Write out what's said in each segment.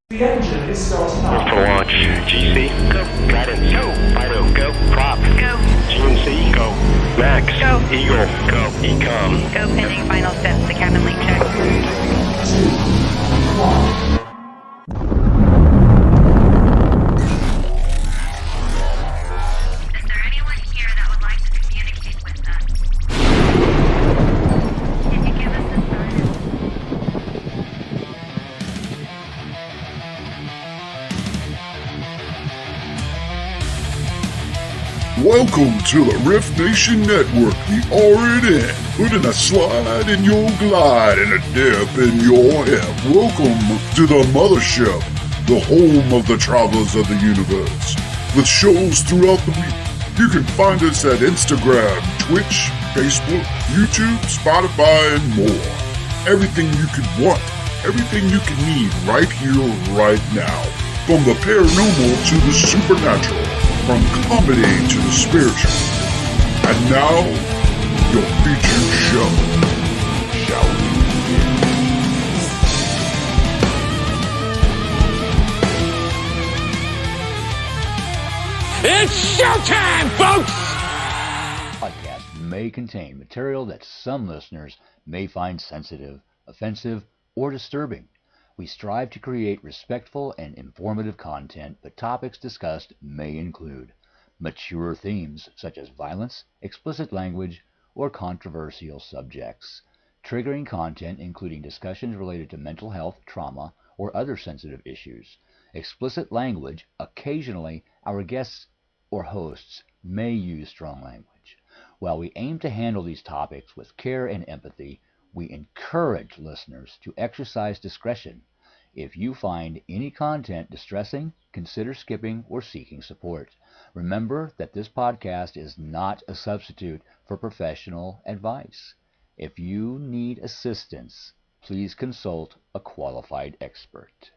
The engine is starting For launch. GC, go. Guidance, go. Fido, go. Prop, go. GMC, go. Max, go. Eagle, go. Ecom, go. Pending final steps to cabin link check. 2, 1. Is there anyone here that would like to communicate with us? Can you give us a sign? Welcome to the R.I.F.T Nation Network, the R&N, putting a slide in your glide and a dip in your hip. Welcome to the mothership, the home of the travelers of the universe. With shows throughout the week, you can find us at Instagram, Twitch, Facebook, YouTube, Spotify, and more. Everything you could want, everything you can need right here, right now. From the paranormal to the supernatural. From comedy to the spiritual. And now, your featured show. Shall we begin? It's showtime, folks! Podcast may contain material that some listeners may find sensitive, offensive, or disturbing. We strive to create respectful and informative content, but topics discussed may include mature themes such as violence, explicit language, or controversial subjects, triggering content including discussions related to mental health, trauma, or other sensitive issues, explicit language. Occasionally, our guests or hosts may use strong language. While we aim to handle these topics with care and empathy, we encourage listeners to exercise discretion. If you find any content distressing, consider skipping or seeking support. Remember that this podcast is not a substitute for professional advice. If you need assistance, please consult a qualified expert.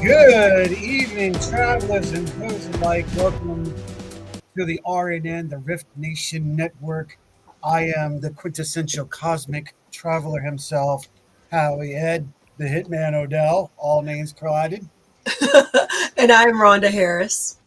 Good evening, travelers and those alike. Welcome to the R&N, the R.I.F.T Nation Network. I am the quintessential cosmic traveler himself, Howie Ed, the Hitman Odell, all names collided. And I'm Rhonda Harris.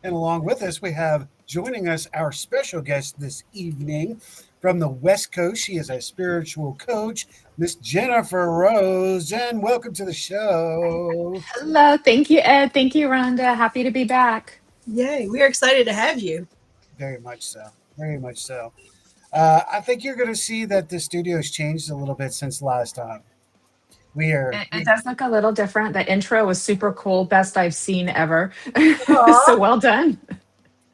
And along with us, we have joining us our special guest this evening from the West Coast. She is a spiritual coach, Miss Jennifer Rose. Jen, welcome to the show. Hello. Thank you, Ed. Thank you, Rhonda. Happy to be back. Yay, we are excited to have you. Very much so. Very much so. I think you're going to see that the studio has changed a little bit since last time. It does look a little different. The intro was super cool. Best I've seen ever. So well done.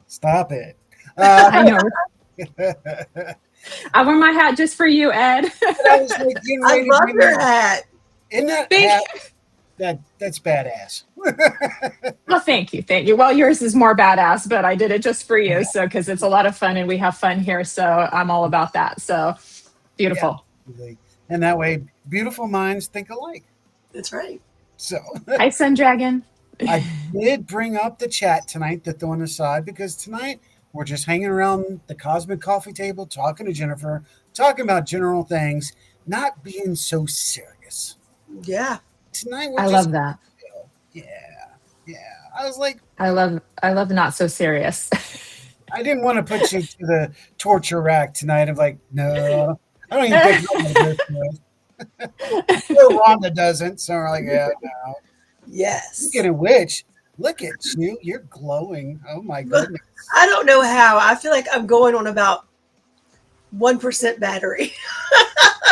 Stop it. I know. I wear my hat just for you, Ed. I love your hat. Isn't that hat? That's badass. Well, thank you. Well, yours is more badass, but I did it just for you. So, because it's a lot of fun and we have fun here. So I'm all about that. So beautiful. Yeah. And that way, beautiful minds think alike. That's right. So Hi, Sun Dragon. I did bring up the chat tonight to throw on the side because tonight we're just hanging around the cosmic coffee table, talking to Jennifer, talking about general things, not being so serious. Yeah. Tonight we're I just love that. yeah, yeah. I was like, I love not so serious. I didn't want to put you to the torture rack tonight. I'm like, no, I don't even think I'm gonna go through it. No, Rhonda doesn't. So we're like, yeah, no. Yes. Speaking of which, look at you. You're glowing. Oh my goodness. I don't know how. I feel like I'm going on about 1% battery.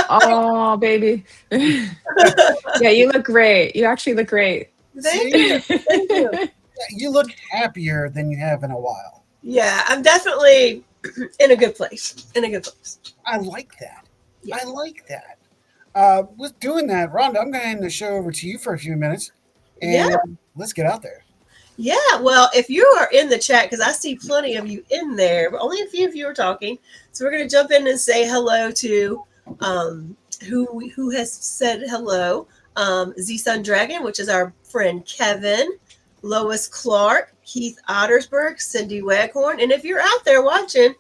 Oh, baby. Yeah, you look great. You actually look great. Thank you. Thank you. You look happier than you have in a while. Yeah, I'm definitely in a good place. In a good place. I like that. Yeah. I like that. With doing that, Rhonda, I'm going to hand the show over to you for a few minutes. And let's get out there. Yeah, well, if you are in the chat, because I see plenty of you in there, but only a few of you are talking. So we're going to jump in and say hello to who has said hello. Z Sun Dragon, which is our friend Kevin, Lois Clark, Keith Ottersberg, Cindy Waghorn. And if you're out there watching,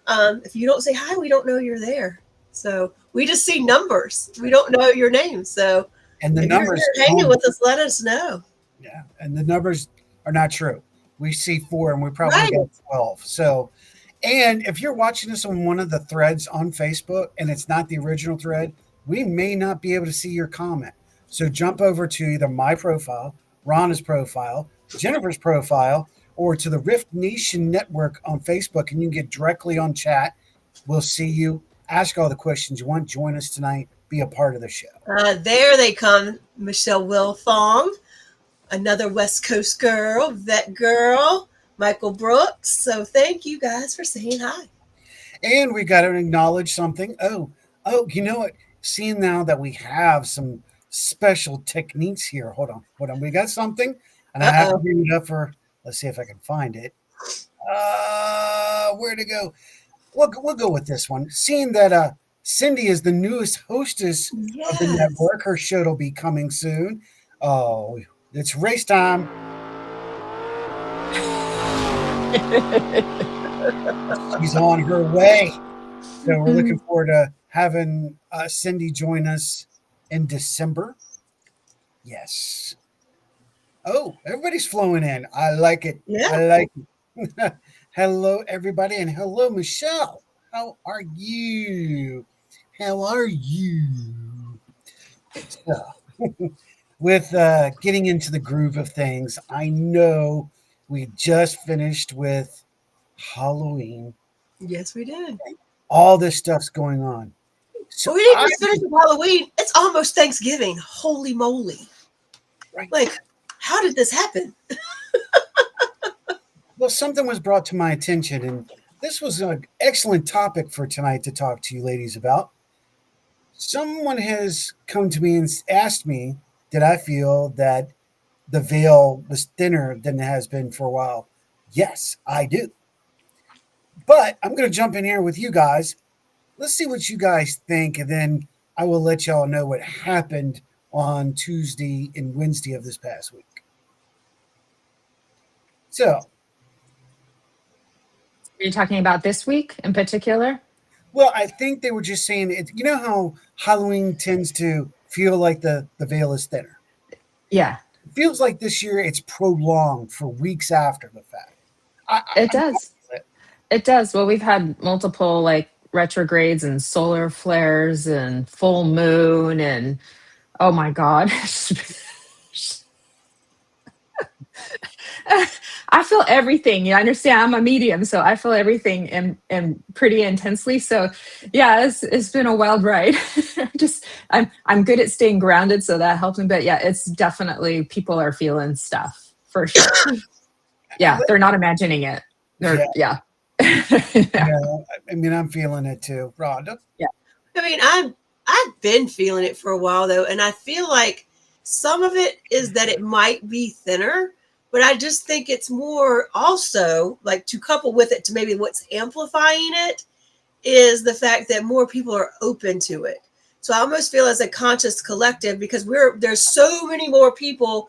if you don't say hi, we don't know you're there. So we just see numbers. We don't know your name. So and the if numbers you're hanging with us, let us know. Yeah, and the numbers are not true. We see 4 and we probably got 12. So, and if you're watching this on one of the threads on Facebook and it's not the original thread, we may not be able to see your comment. So jump over to either my profile, Rhonda's profile, Jennifer's profile, or to the Rift Nation Network on Facebook, and you can get directly on chat. We'll see you. Ask all the questions you want. Join us tonight. Be a part of the show. There they come. Michelle Wilfong, another West Coast girl, vet girl, Michael Brooks. So thank you guys for saying hi. And we got to acknowledge something. Oh, you know what? Seeing now that we have some special techniques here. Hold on. We got something, and I have to bring it up for. Let's see if I can find it. Where to go? We'll go with this one. Seeing that Cindy is the newest hostess of the network, her show will be coming soon. Oh, it's race time. She's on her way. So we're looking forward to having Cindy join us in December. Yes. Oh, everybody's flowing in. I like it. Yeah. I like it. Hello, everybody, and hello, Michelle. How are you? How are you? So, with getting into the groove of things, I know we just finished with Halloween. Yes, we did. All this stuff's going on. So we didn't just finish with Halloween. It's almost Thanksgiving. Holy moly. Right. Like, how did this happen? Well, something was brought to my attention, and this was an excellent topic for tonight to talk to you ladies about. Someone has come to me and asked me, did I feel that the veil was thinner than it has been for a while? Yes, I do. But I'm going to jump in here with you guys. Let's see what you guys think, and then I will let y'all know what happened on Tuesday and Wednesday of this past week. So, Are you talking about this week in particular? well, I think they were just saying it. You know how Halloween tends to feel like the veil is thinner? Yeah. It feels like this year it's prolonged for weeks after the fact. It does. It does. Well, we've had multiple like retrogrades and solar flares and full moon and oh my God. I feel everything. You understand? I'm a medium, so I feel everything and pretty intensely. So, yeah, it's been a wild ride. I'm good at staying grounded, so that helps me. But yeah, it's definitely people are feeling stuff for sure. Yeah, they're not imagining it. Yeah. I mean, I'm feeling it too, Rhonda. Yeah. I mean, I've been feeling it for a while though, and I feel like some of it is that it might be thinner, but I just think it's more also like to couple with it to maybe what's amplifying it is the fact that more people are open to it. So I almost feel as a conscious collective, because there's so many more people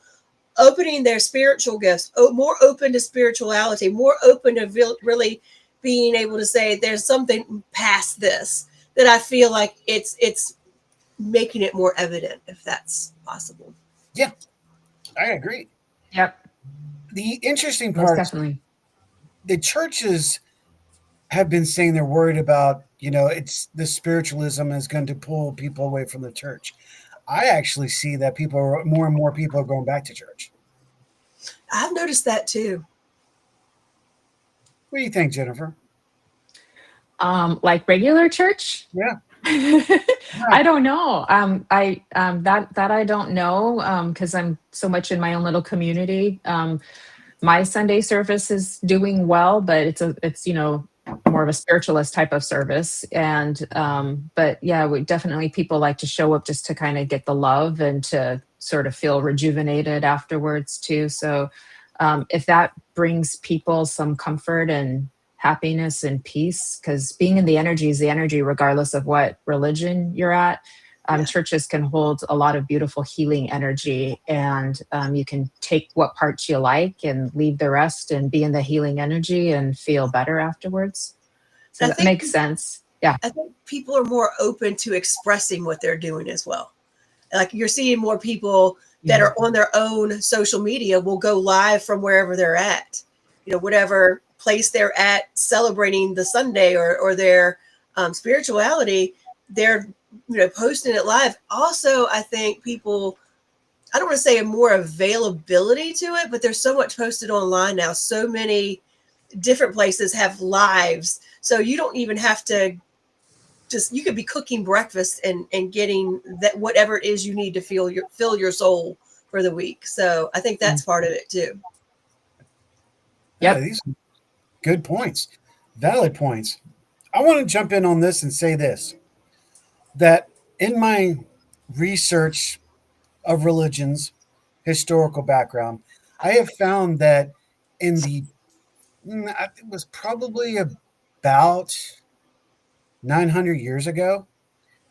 opening their spiritual gifts, more open to spirituality, more open to really being able to say there's something past this, that I feel like it's making it more evident, if that's possible. Yeah, I agree. Yep, The interesting most part, definitely. the churches have been saying they're worried about, it's the spiritualism is going to pull people away from the church. I actually see that more and more people are going back to church. I've noticed that too. What do you think, Jennifer? Like regular church? Yeah. I don't know. That I don't know, because I'm so much in my own little community. My Sunday service is doing well, but it's more of a spiritualist type of service. And but yeah, we definitely, people like to show up just to kind of get the love and to sort of feel rejuvenated afterwards too. So if that brings people some comfort and happiness and peace, because being in the energy is the energy regardless of what religion you're at. Yeah. Churches can hold a lot of beautiful healing energy, and you can take what parts you like and leave the rest and be in the healing energy and feel better afterwards. So I that think makes sense. Yeah. I think people are more open to expressing what they're doing as well. Like, you're seeing more people that Yeah. are on their own social media will go live from wherever they're at, whatever place they're at, celebrating the Sunday or their spirituality. They're posting it live. Also, I think people, I don't want to say a more availability to it, but there's so much posted online now. So many different places have lives, so you don't even have to, you could be cooking breakfast and getting that, whatever it is you need to fill your soul for the week. So I think that's part of it too. Yeah, Yep. these are good points, valid points. I want to jump in on this and say this, that in my research of religions, historical background, I have found that in it was probably about 900 years ago,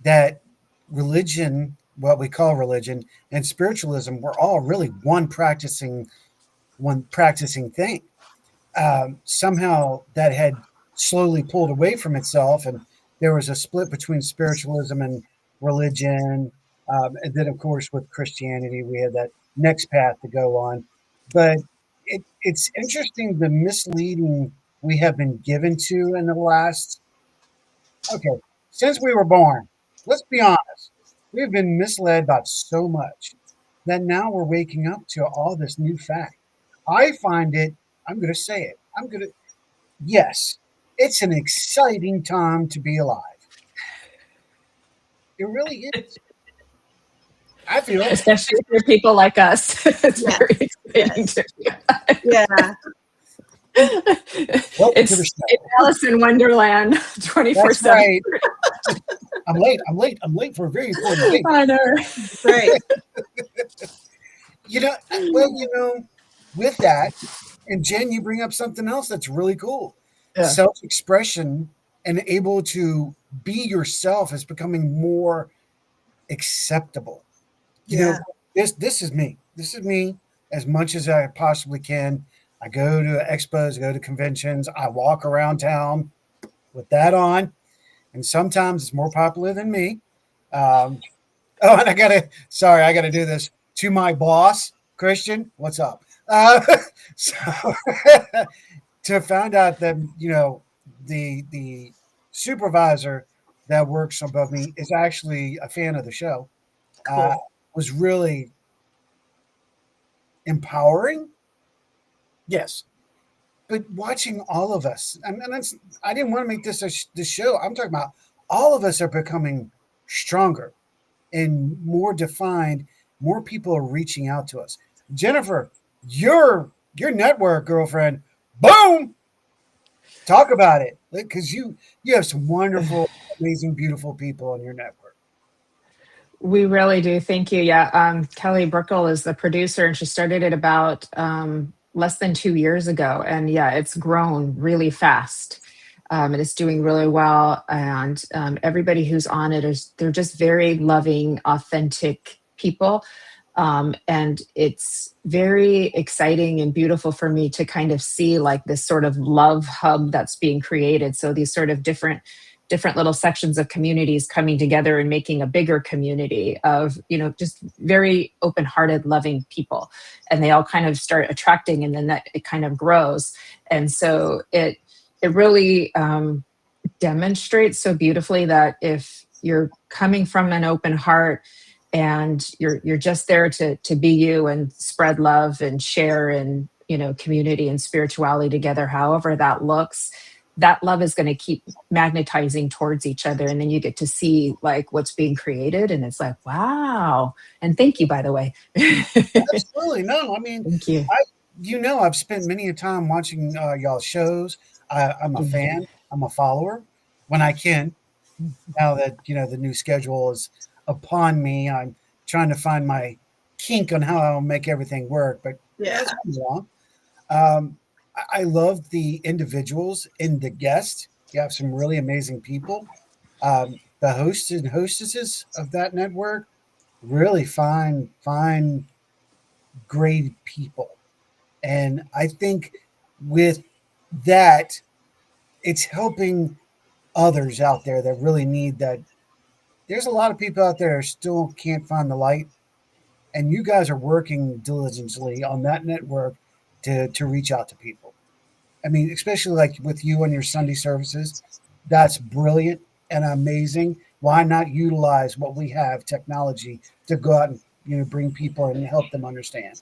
that religion, what we call religion, and spiritualism were all really one practicing thing. Somehow that had slowly pulled away from itself, and there was a split between spiritualism and religion. And then, of course, with Christianity, we had that next path to go on. But it's interesting the misleading we have been given to in the last, okay, since we were born. Let's be honest, we've been misled about so much that now we're waking up to all this new fact. I find it, I'm going to say it, yes, it's an exciting time to be alive. It really is. I feel. Especially for people like us. It's Yes. very exciting Yes. to be Yeah. Welcome to the it's show. Alice in Wonderland 24/7. That's right. I'm late for a very important thing. I know. Right. With that, and Jen, you bring up something else that's really cool. Yeah. Self-expression and able to be yourself is becoming more acceptable. Yeah. This is me. This is me as much as I possibly can. I go to expos, I go to conventions, I walk around town with that on, and sometimes it's more popular than me. And I gotta do this to my boss, Christian. What's up? So to find out that the supervisor that works above me is actually a fan of the show, Cool. was really empowering. Yes, but watching all of us, and I didn't want to make this show. I'm talking about all of us are becoming stronger and more defined. More people are reaching out to us. Jennifer, your network, girlfriend, boom. Talk about it, because you have some wonderful, amazing, beautiful people on your network. We really do. Thank you. Yeah. Kelly Brickle is the producer, and she started it about less than 2 years ago. And yeah, it's grown really fast. and it's doing really well. And everybody who's on it they're just very loving, authentic people. And it's very exciting and beautiful for me to kind of see like this sort of love hub that's being created. So these sort of different little sections of communities coming together and making a bigger community of, just very open-hearted, loving people. And they all kind of start attracting, and then that it kind of grows. And so it really demonstrates so beautifully that if you're coming from an open heart and you're just there to be you and spread love and share and community and spirituality together, however that looks, that love is going to keep magnetizing towards each other, and then you get to see like what's being created, and it's like, wow. And thank you, by the way. Absolutely. No, I mean, Thank you. I've spent many a time watching y'all's shows. I'm a fan. I'm a follower when I can. Now that the new schedule is upon me, I'm trying to find my kink on how I'll make everything work. But Yeah. it's coming along. I love the individuals in the guest. You have some really amazing people. The hosts and hostesses of that network, really fine, great people. And I think with that, it's helping others out there that really need that. There's a lot of people out there who still can't find the light, and you guys are working diligently on that network to reach out to people. I mean, especially like with you and your Sunday services, that's brilliant and amazing. Why not utilize what we have, technology, to go out and bring people and help them understand?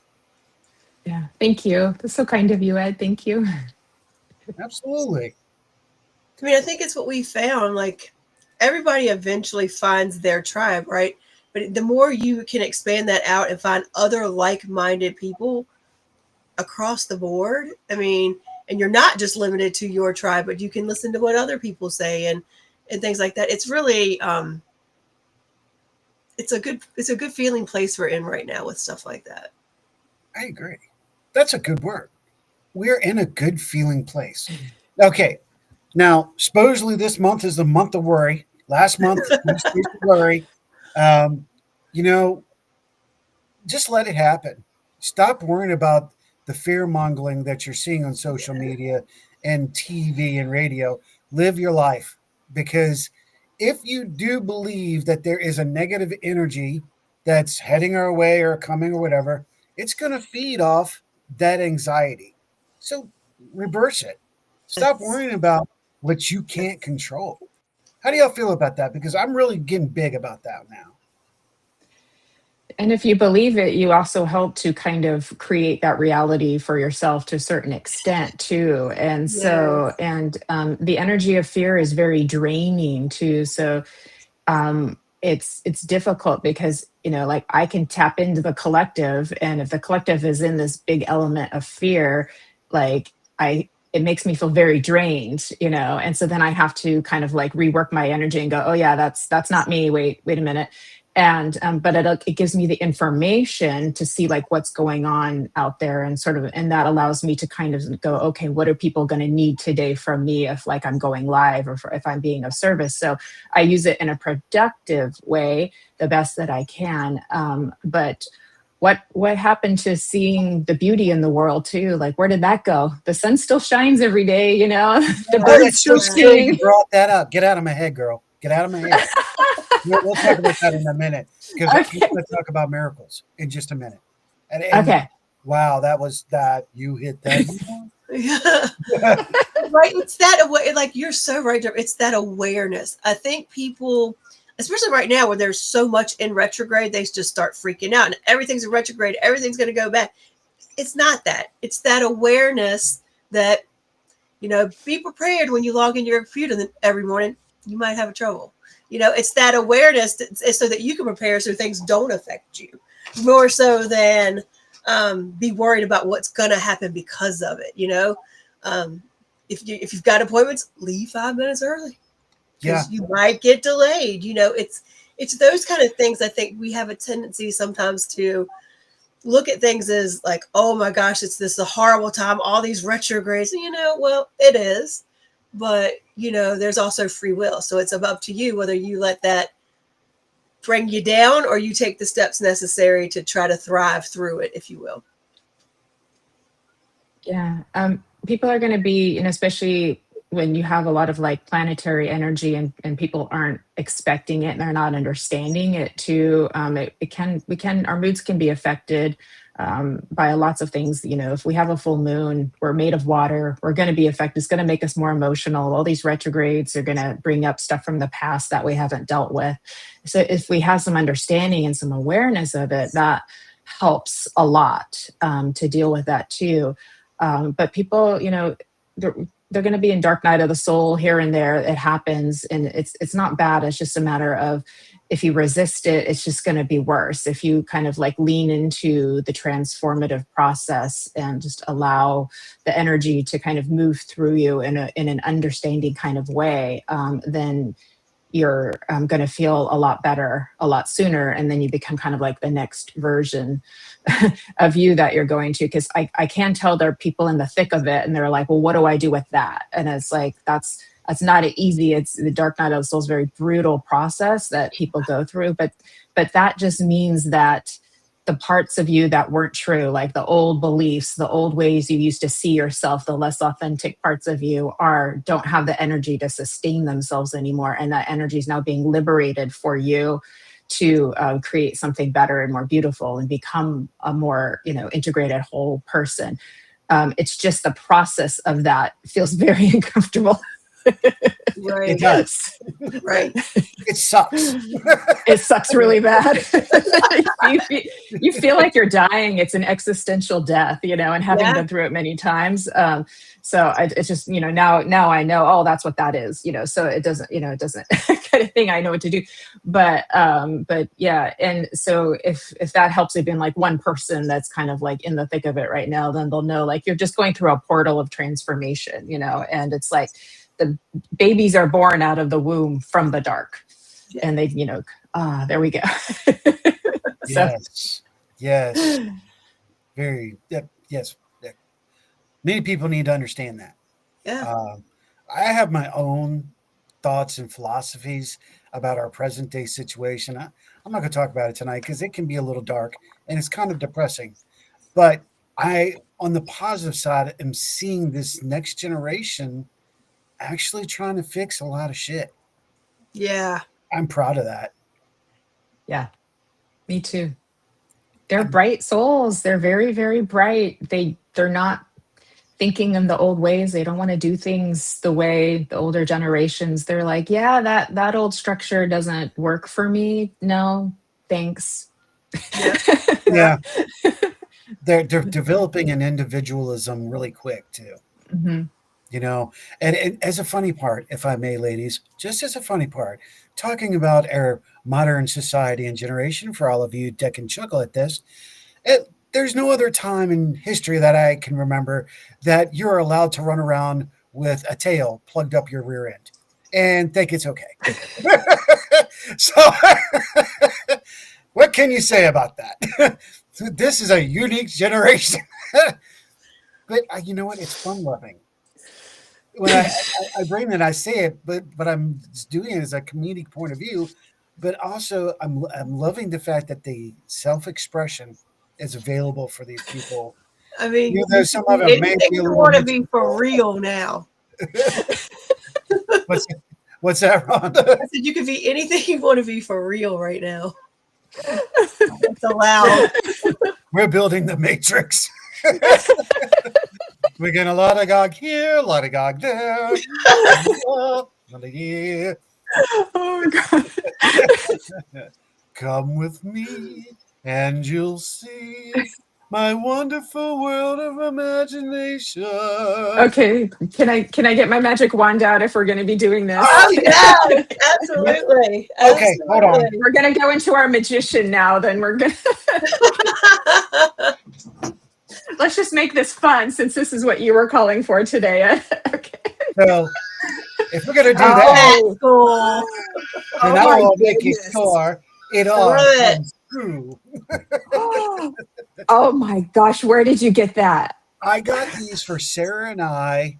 Yeah, thank you. That's so kind of you, Ed. Thank you. Absolutely. I mean, I think it's what we found. Like, everybody eventually finds their tribe, right? But the more you can expand that out and find other like-minded people across the board, I mean, and you're not just limited to your tribe, but you can listen to what other people say and things like that. It's really it's a good feeling place we're in right now with stuff like that. I agree. That's a good word. We're in a good feeling place. Okay. Now, supposedly this month is the month of worry. Last month, was worry. Um, you know, just let it happen. Stop worrying about the fear mongering that you're seeing on social media and TV and radio. Live your life, because if you do believe that there is a negative energy that's heading our way or coming or whatever, it's going to feed off that anxiety. So reverse it. Stop worrying about what you can't control. How do y'all feel about that? Because I'm really getting big about that now. And if you believe it, you also help to kind of create that reality for yourself to a certain extent too. And so, Yes. and the energy of fear is very draining too. So it's difficult because like I can tap into the collective, and if the collective is in this big element of fear, like it makes me feel very drained, and so then I have to kind of like rework my energy and go, oh yeah, that's not me, wait a minute. And but it gives me the information to see like what's going on out there, and sort of, and that allows me to kind of go, okay, what are people going to need today from me if like I'm going live, or if I'm being of service. So I use it in a productive way, the best that I can. But what happened to seeing the beauty in the world too? Like, where did that go? The sun still shines every day, the Oh, birds that's so still silly you sing. brought that up. Get out of my head, girl. Get out of my head. We'll talk about that in a minute, because I'm Okay. going to talk about miracles in just a minute. And Okay. wow, that you hit that. Yeah. Right. It's that aware, like you're so right, Jeff. It's that awareness. I think people, especially right now where there's so much in retrograde, they just start freaking out and everything's in retrograde, everything's going to go back. It's not that. It's that awareness that, be prepared when you log into your computer every morning, you might have trouble. It's that awareness so that you can prepare so things don't affect you more so than be worried about what's going to happen because of it. If you've got appointments, leave 5 minutes early, Yeah. because you might get delayed. It's those kind of things. I think we have a tendency sometimes to look at things as like, oh my gosh, it's a horrible time, all these retrogrades. Well, it is, but there's also free will. So it's up to you whether you let that bring you down or you take the steps necessary to try to thrive through it, if you will. Yeah. People are going to be, especially when you have a lot of like planetary energy and people aren't expecting it and they're not understanding it too. Our moods can be affected by lots of things. If we have a full moon, we're made of water, we're going to be affected. It's going to make us more emotional. All these retrogrades are going to bring up stuff from the past that we haven't dealt with. So if we have some understanding and some awareness of it, that helps a lot to deal with that too. But people, they're going to be in dark night of the soul here and there. It happens, and it's not bad. It's just a matter of if you resist it, it's just going to be worse. If you kind of like lean into the transformative process and just allow the energy to kind of move through you in an understanding kind of way, then you're going to feel a lot better a lot sooner, and then you become kind of like the next version of you that you're going to. Because I can tell there are people in the thick of it and they're like, well, what do I do with that? And it's like that's not easy. It's the dark night of the soul is a very brutal process that people go through, but that just means that the parts of you that weren't true, like the old beliefs, the old ways you used to see yourself, the less authentic parts of you don't have the energy to sustain themselves anymore. And that energy is now being liberated for you to create something better and more beautiful and become a more, integrated whole person. It's just the process of that feels very uncomfortable. Right. It does. Right. It sucks. It sucks really bad. you feel like you're dying. It's an existential death, and having been through it many times. So it's just, now I know, oh, that's what that is, so it doesn't kind of thing. I know what to do. But yeah. And so if that helps, even like one person that's kind of like in the thick of it right now, then they'll know like you're just going through a portal of transformation, and it's like, the babies are born out of the womb from the dark, and they, there we go. So. Yes. Very, yes. Many people need to understand that. Yeah. I have my own thoughts and philosophies about our present day situation. I'm not going to talk about it tonight because it can be a little dark and it's kind of depressing. But on the positive side, am seeing this next generation actually trying to fix a lot of shit. Yeah. I'm proud of that. Yeah, me too. They're bright souls. They're very, very bright. They're not thinking in the old ways. They don't want to do things the way the older generations. They're like, yeah, that old structure doesn't work for me. No, thanks. Yeah. They're developing an individualism really quick too. Mm-hmm. And as a funny part, if I may, ladies, just as a funny part, talking about our modern society and generation, for all of you that can chuckle at this, there's no other time in history that I can remember that you're allowed to run around with a tail plugged up your rear end and think it's okay. So what can you say about that? This is a unique generation. But you know what? It's fun loving. When I bring it, I say it, but I'm doing it as a comedic point of view. But also, I'm loving the fact that the self-expression is available for these people. I mean, some of them may be a you little want to be for real now. What's that, Rhonda? I said you can be anything you want to be for real right now. It's allowed. We're building the Matrix. We get a lot of gog here, a lot of gog there. Oh God. Come with me and you'll see my wonderful world of imagination. Okay, can I get my magic wand out if we're going to be doing this? Oh yeah, absolutely. Okay, hold on. We're going to go into our magician now. Then we're going to let's just make this fun since this is what you were calling for today. Okay. So if we're going to do that, cool. then I will make it sure it all comes true. Oh my gosh, where did you get that? I got these for Sarah and I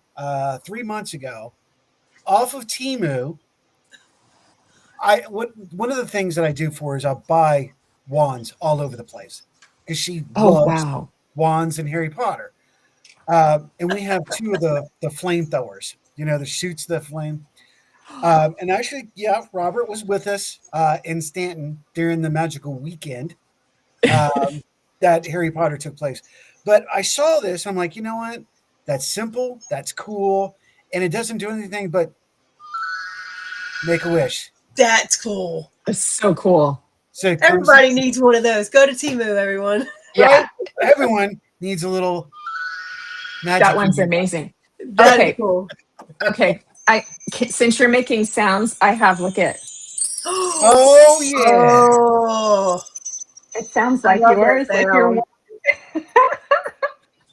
3 months ago, off of Temu, one of the things that I do for her is I'll buy wands all over the place because she Oh loves wow. wands and Harry Potter. And we have two of the flamethrowers, that shoots the flame. And actually, yeah, Robert was with us in Stanton during the magical weekend that Harry Potter took place. But I saw this. I'm like, you know what? That's simple. That's cool. And it doesn't do anything but make a wish. That's cool. It's so cool. So it comes, Everybody needs one of those. Go to Timu, everyone. Yeah, right? Everyone needs a little magic. that one's amazing. That is Okay. cool. Okay. Since you're making sounds, I have look at. Oh, yeah. Oh, It sounds I like love that yours. If you're sound.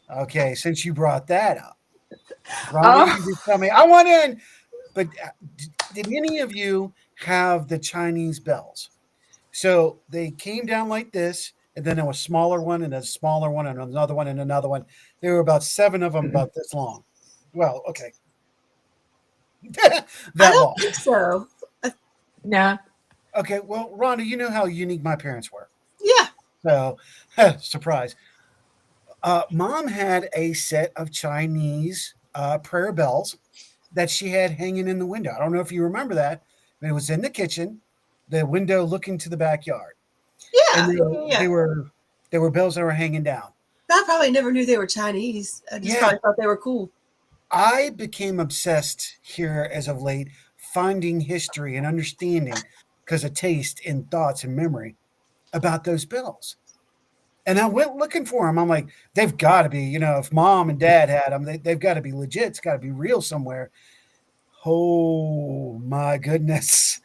Okay, since you brought that up, Oh. Ronnie, you just tell me. I want in. But did any of you have the Chinese bells? So they came down like this, and then there was a smaller one, and a smaller one, and another one, and another one. There were about 7 of them, about this long. Well, okay, I that don't long. think so. No. Okay, well, Rhonda, you know how unique my parents were. Yeah. So, surprise. Mom had a set of Chinese prayer bells that she had hanging in the window. I don't know if you remember that, but it was in the kitchen, the window looking to the backyard. Yeah. And yeah. they were bells that were hanging down. I probably never knew they were Chinese. I just probably thought they were cool. I became obsessed here as of late, finding history and understanding because of taste and thoughts and memory about those bells. And I went looking for them. I'm like, they've got to be, if mom and dad had them, they've got to be legit. It's got to be real somewhere. Oh, my goodness.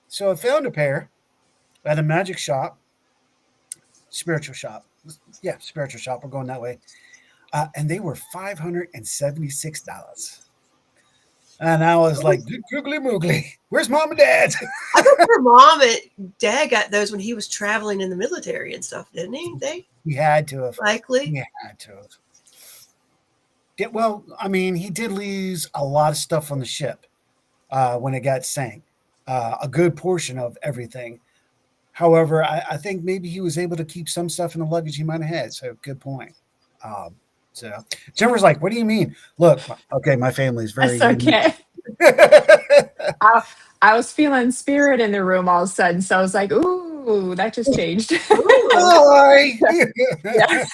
So I found a pair at a magic shop, spiritual shop. Yeah, spiritual shop. We're going that way. And they were $576. And I was like, googly moogly, where's mom and dad? I think her mom and dad got those when he was traveling in the military and stuff, didn't he? He had to have. Likely. He had to have. Yeah, well, I mean, he did lose a lot of stuff on the ship when it got sank. A good portion of everything. However, I think maybe he was able to keep some stuff in the luggage he might have had. So good point. So Jennifer's like, what do you mean? Look, okay, my family's very That's okay. I was feeling spirit in the room all of a sudden. So I was like, ooh, that just changed. Hi. Yeah.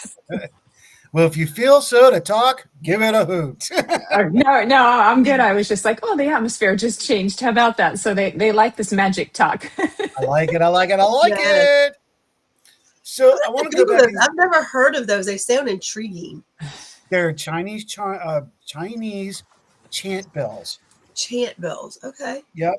Well, if you feel so to talk, give it a hoot. No, I'm good. I was just like, oh, the atmosphere just changed. How about that? So they like this magic talk. I like it. I like it. I like Yes. it. So I want to go back. I've never heard of those. They sound intriguing. They're Chinese chant bells. Chant bells. Okay. Yep.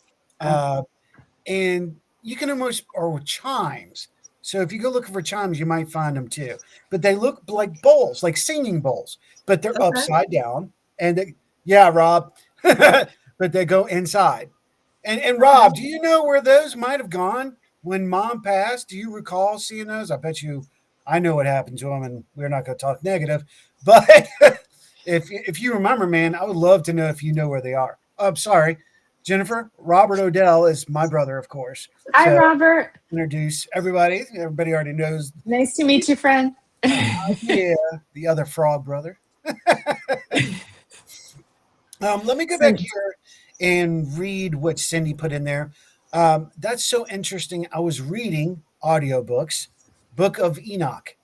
And you can almost, or chimes. So if you go looking for chimes, you might find them too. But they look like bowls, like singing bowls, but they're Okay. upside down. And yeah, Rob, but they go inside. And Rob, do you know where those might have gone when mom passed? Do you recall seeing those? I bet you I know what happened to them, and we're not going to talk negative. But if you remember, man, I would love to know if you know where they are. I'm sorry, Jennifer. Robert Odell is my brother, of course. Hi, So, Robert. introduce everybody. Everybody already knows. Nice to meet you, friend. Yeah, the other frog brother. Let me go back here and read what Cindy put in there. That's so interesting. I was reading audiobooks, Book of Enoch.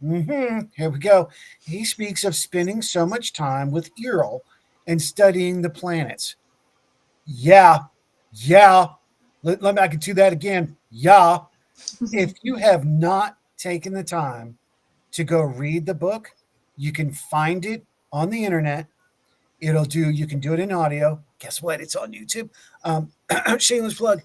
Here we go. He speaks of spending so much time with Earl and studying the planets. Yeah. Let me, I can do that again. Yeah. If you have not taken the time to go read the book, you can find it on the internet. You can do it in audio. Guess what? It's on YouTube. Shameless plug.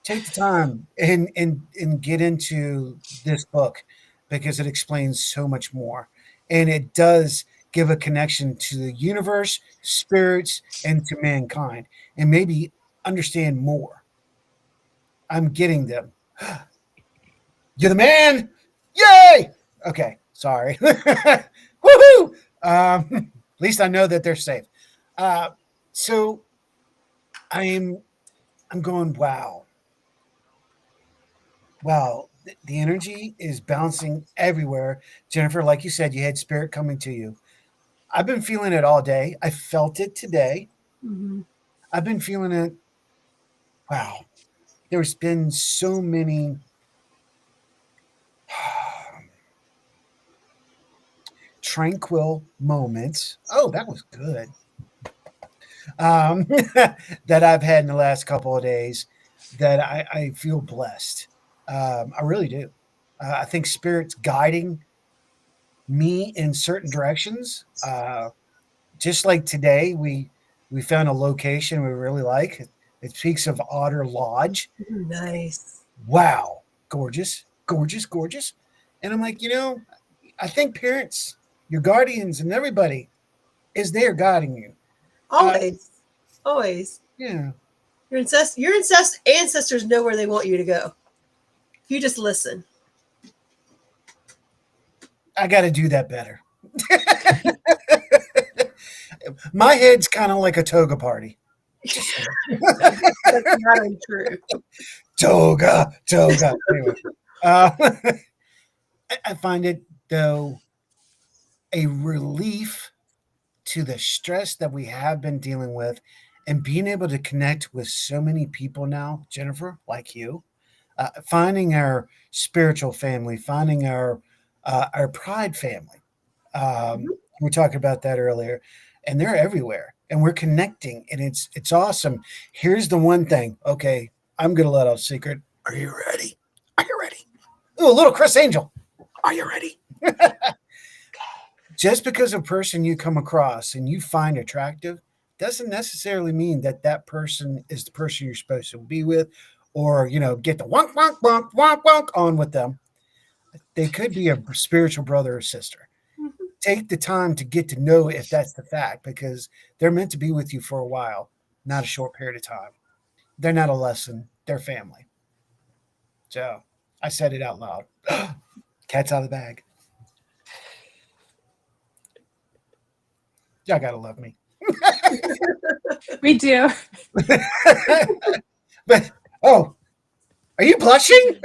Take the time and get into this book because it explains so much more. And it does give a connection to the universe, spirits, and to mankind, and maybe understand more. I'm getting them. You're the man. Yay. Okay. Sorry. Woohoo. At least I know that they're safe. So I'm going, wow. Wow. The energy is bouncing everywhere. Jennifer, like you said, you had spirit coming to you. I've been feeling it all day. I felt it today. Mhm. I've been feeling it. Wow. There's been so many tranquil moments. Oh, that was good. That I've had in the last couple of days that I feel blessed. I really do. I think Spirit's guiding me in certain directions. Just like today, we found a location we really like. It speaks of Otter Lodge. Ooh, nice. Wow, gorgeous, gorgeous, gorgeous. And I'm like, I think parents, your guardians, and everybody is there guiding you. Uh, Always. Always. yeah, Your ancestors know where they want you to go. If you just listen. I got to do that better. My head's kind of like a toga party. That's not untrue. Toga, toga. Anyway, uh, I find it though a relief to the stress that we have been dealing with, and being able to connect with so many people now, Jennifer, like you, finding our spiritual family, finding our pride family. Mhm. We were talking about that earlier, and they're everywhere, and we're connecting, and it's awesome. Here's the one thing. Okay, I'm gonna let out a secret. Are you ready? Are you ready? Ooh, a little Chris Angel. Are you ready? Just because a person you come across and you find attractive doesn't necessarily mean that that person is the person you're supposed to be with, or get the wonk wonk wonk wonk wonk on with them. They could be a spiritual brother or sister. Mhm. Take the time to get to know if that's the fact, because they're meant to be with you for a while, not a short period of time. They're not a lesson, they're family. So I said it out loud. Cat's out of the bag. Y'all gotta love me. We do. But oh, are you blushing?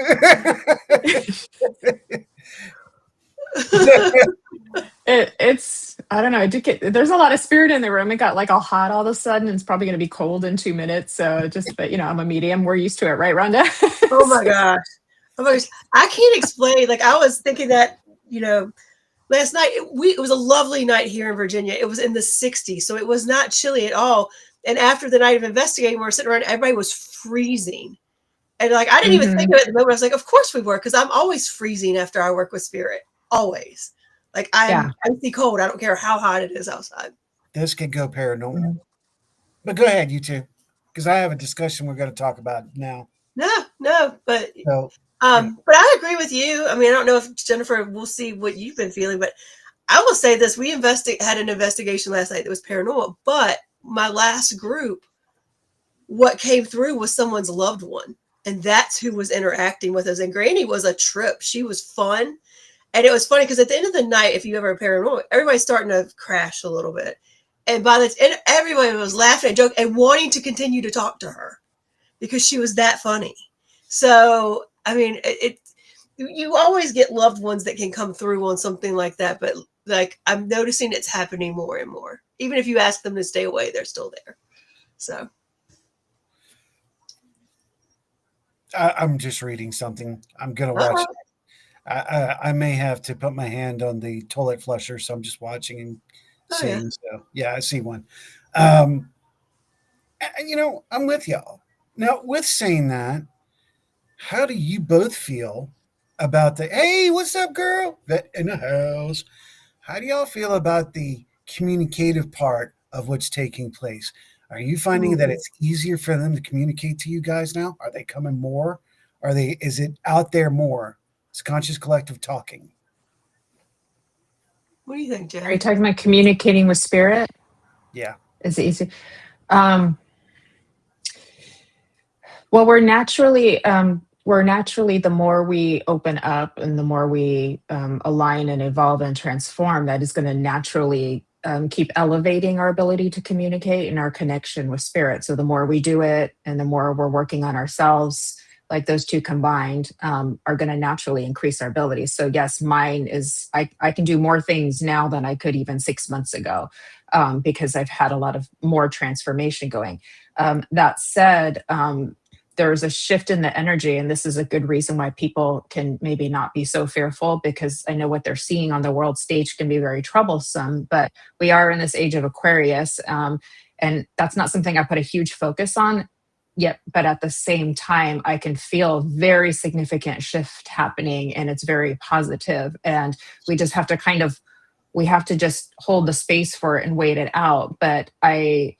It's I don't know. There's a lot of spirit in the room. It got like all hot all of a sudden. It's probably going to be cold in 2 minutes. So but I'm a medium. We're used to it, right, Rhonda? Oh my gosh. Oh my gosh. I can't explain. Like I was thinking that, last night it was a lovely night here in Virginia. It was in the 60s, so it was not chilly at all. And after the night of investigating, we were sitting around, everybody was freezing. And like I didn't even think Mhm. of it at the moment. I was like, of course we were, because I'm always freezing after I work with spirit. Always. Like I'm Yeah. icy cold. I don't care how hot it is outside. This could go paranormal. Mhm. But go ahead, you two, because I have a discussion we're going to talk about now. No, but So, but I agree with you. I mean, I don't know if Jennifer, we'll see what you've been feeling, but I will say this: we had an investigation last night that was paranormal. But my last group, what came through was someone's loved one, and that's who was interacting with us. And Granny was a trip. She was fun, and it was funny because at the end of the night, if you ever paranormal, everybody's starting to crash a little bit, and by the end, everybody was laughing and joking and wanting to continue to talk to her because she was that funny. So, I mean, you always get loved ones that can come through on something like that, but like I'm noticing it's happening more and more. Even if you ask them to stay away, they're still there. So, I'm just reading something. I'm going to watch. uh-huh. I may have to put my hand on the toilet flusher, so I'm just watching and Oh yeah. seeing. So, yeah, I see one. Um, I'm with y'all. Now, with saying that, how do you both feel about the hey, what's up, girl? Vet in the house. How do y'all feel about the communicative part of what's taking place? Are you finding that Ooh. it's easier for them to communicate to you guys now? Are they coming more? Is it out there more? It's conscious collective talking. What do you think, Are you Jen? talking about communicating with spirit? Yeah. Is it easy? Um, well, we're naturally the more we open up and the more we align and evolve and transform, that is going to naturally keep elevating our ability to communicate and our connection with spirit. So the more we do it and the more we're working on ourselves, like those two combined, are going to naturally increase our abilities. So yes, mine is, I can do more things now than I could even 6 months ago, because I've had a lot of more transformation going. That said, there's a shift in the energy, and this is a good reason why people can maybe not be so fearful, because I know what they're seeing on the world stage can be very troublesome. But we are in this age of Aquarius, and that's not something I put a huge focus on yet. But at the same time, I can feel very significant shift happening, and it's very positive. And we just have to we have to just hold the space for it and wait it out. But I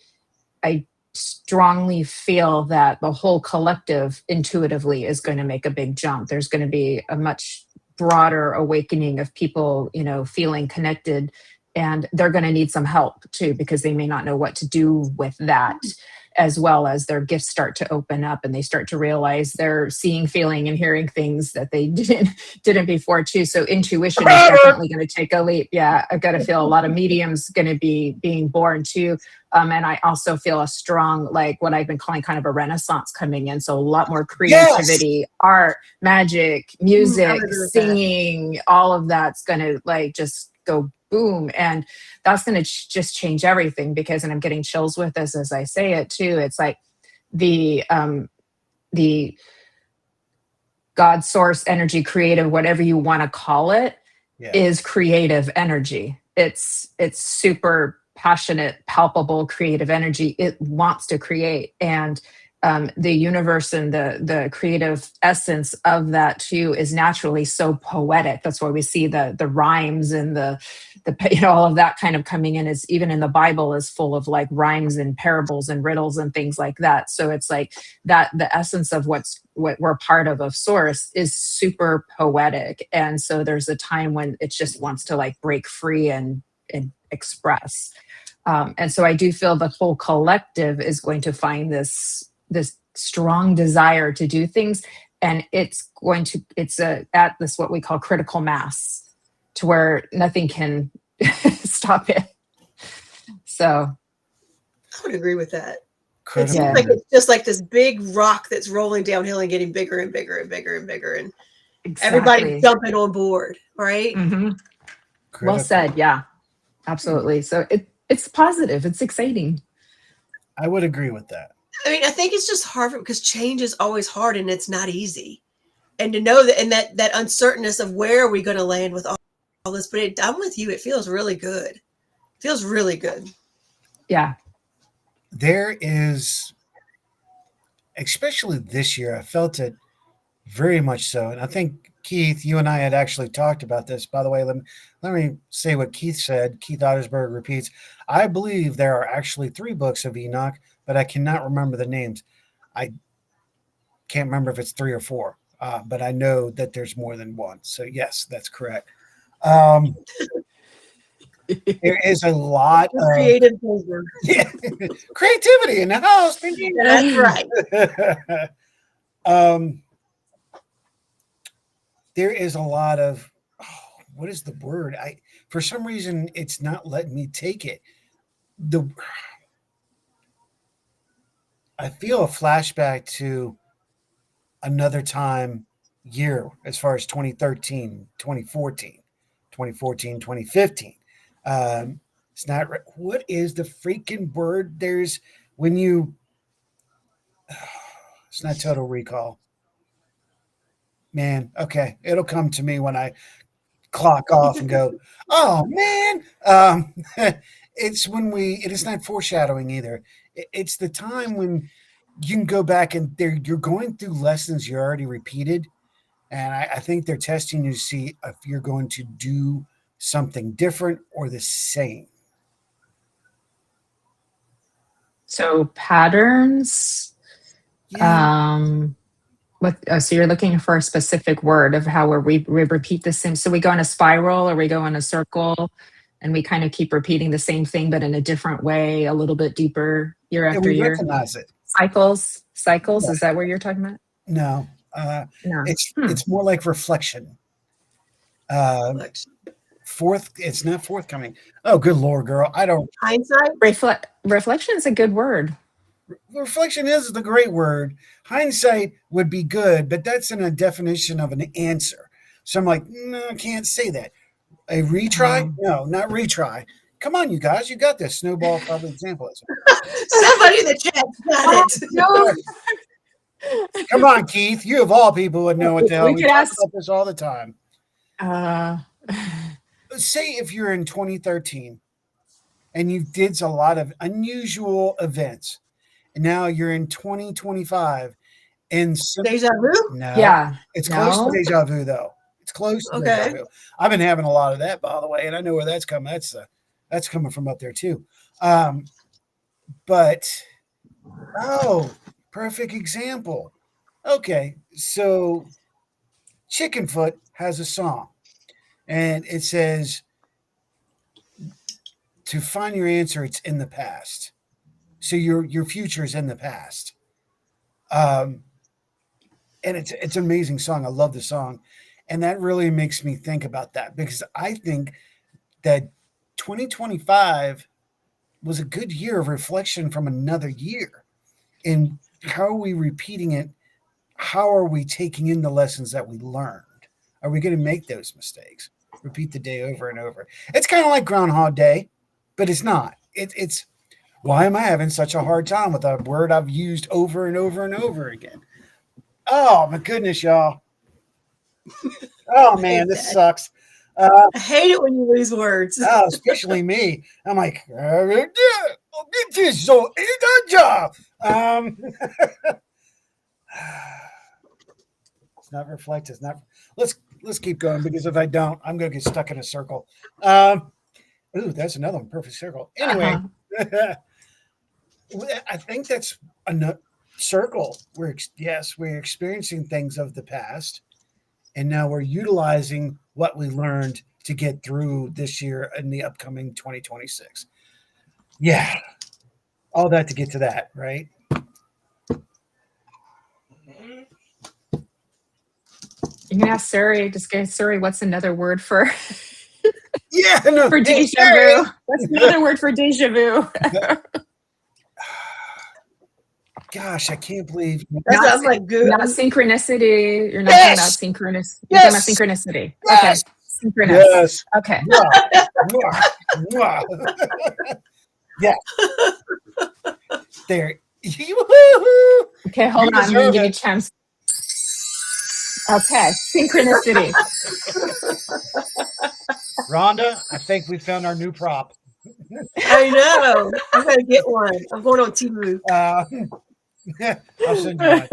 strongly feel that the whole collective intuitively is going to make a big jump. There's going to be a much broader awakening of people, feeling connected, and they're going to need some help too, because they may not know what to do with that, as well as their gifts start to open up and they start to realize they're seeing, feeling, and hearing things that they didn't before too. So intuition is definitely going to take a leap. Yeah, I've got to feel a lot of mediums going to be being born too. And I also feel a strong, like what I've been calling kind of a renaissance coming in. So a lot more creativity, art, magic, music, singing, all of that's going to like just go boom. And that's going to just change everything, because, and I'm getting chills with this as I say it too, it's like the God source energy, creative, whatever you want to call it, is creative energy. It's super passionate, palpable, creative energy. It wants to create. And the universe and the creative essence of that too is naturally so poetic. That's why we see the rhymes and the all of that kind of coming in. Is even in the Bible is full of like rhymes and parables and riddles and things like that. So it's like that the essence of what we're part of source is super poetic. And so there's a time when it just wants to like break free and express. And so I do feel the whole collective is going to find this strong desire to do things, and it's at this what we call critical mass, to where nothing can stop it. So I would agree with that. Critical. It seems like it's just like this big rock that's rolling downhill and getting bigger and bigger and bigger and bigger, and everybody's jumping on board, right? Mm-hmm. Well said. Yeah, absolutely. So it's positive. It's exciting. I would agree with that. I mean, I think it's just hard because change is always hard and it's not easy. And to know that, and that uncertainness of where are we going to land with all this, but I'm with you. It feels really good. It feels really good. Yeah. There is, especially this year, I felt it very much so. And I think, Keith, you and I had actually talked about this. By the way, let me say what Keith said. Keith Ottersberg repeats, I believe there are actually 3 books of Enoch, but I cannot remember the names. I can't remember if it's 3 or 4, but I know that there's more than one. So yes, that's correct. There is a lot of creative creativity in the house. That's right. There is a lot of, what is the word? For some reason, it's not letting me take it. I feel a flashback to another year as far as 2013, 2014, 2015. It's not, what is the freaking word? There's when you, it's not Total Recall. Man, okay, it'll come to me when I clock off and go, oh man. It's when it is not foreshadowing either. It's the time when you can go back and you're going through lessons you already repeated. And I think they're testing you to see if you're going to do something different or the same. So patterns. Yeah. So you're looking for a specific word of how we repeat the same. So we go in a spiral or we go in a circle, and we kind of keep repeating the same thing, but in a different way, a little bit deeper year after year. Recognize it. Cycles. Yeah. Is that what you're talking about? No. No. It's more like reflection. It's not forthcoming. Oh, good Lord, girl. I don't. Hindsight. Reflection is a good word. Reflection is the great word. Hindsight would be good, but that's in a definition of an answer. So I'm like, no, I can't say that. A retry? No, not retry. Come on, you guys, you got this. Snowball public examplism. Somebody in the chat got it. No, Come on, Keith. You of all people would know what the hell We we could talk ask- about this all the time. uh, Say if you're in 2013 and you did a lot of unusual events, and now you're in 2025 and Deja vu? no, yeah. it's close No? to deja vu though. It's close to deja Okay. vu. I've been having a lot of that, by the way, and I know where that's coming. That's coming from up there too. But perfect example. Okay, so Chickenfoot has a song, and it says, "To find your answer, it's in the past." So your future is in the past. And it's an amazing song. I love the song, and that really makes me think about that because I think that 2025 was a good year of reflection from another year. And how are we repeating it? How are we taking in the lessons that we learned? Are we going to make those mistakes? Repeat the day over and over. It's kind of like Groundhog Day, but it's not. It's why am I having such a hard time with a word I've used over and over and over again? Oh my goodness, y'all. Oh man, this sucks. I hate it when you lose words. Especially me. I'm like, I'll get this, so it's our job. It's not reflect. It's not. Let's keep going because if I don't, I'm gonna get stuck in a circle. Ooh, that's another one. Perfect circle. Anyway, I think that's a circle. We're experiencing things of the past, and now we're utilizing what we learned to get through this year and the upcoming 2026. Yeah, all that to get to that, right? You can ask Suri. Just go, Suri, what's another word for for deja vu? What's another word for deja vu? Gosh, I can't believe that sounds like good. Not synchronicity. You're not talking about synchronous. You're talking about synchronicity. Yes. Okay. Synchronous. Yes. Okay. Yeah. There. Okay, hold on. I'm going to give you a chance. Okay. Synchronicity. Rhonda, I think we found our new prop. I know. I'm going to get one. I'm going on Timu. I'll send you one.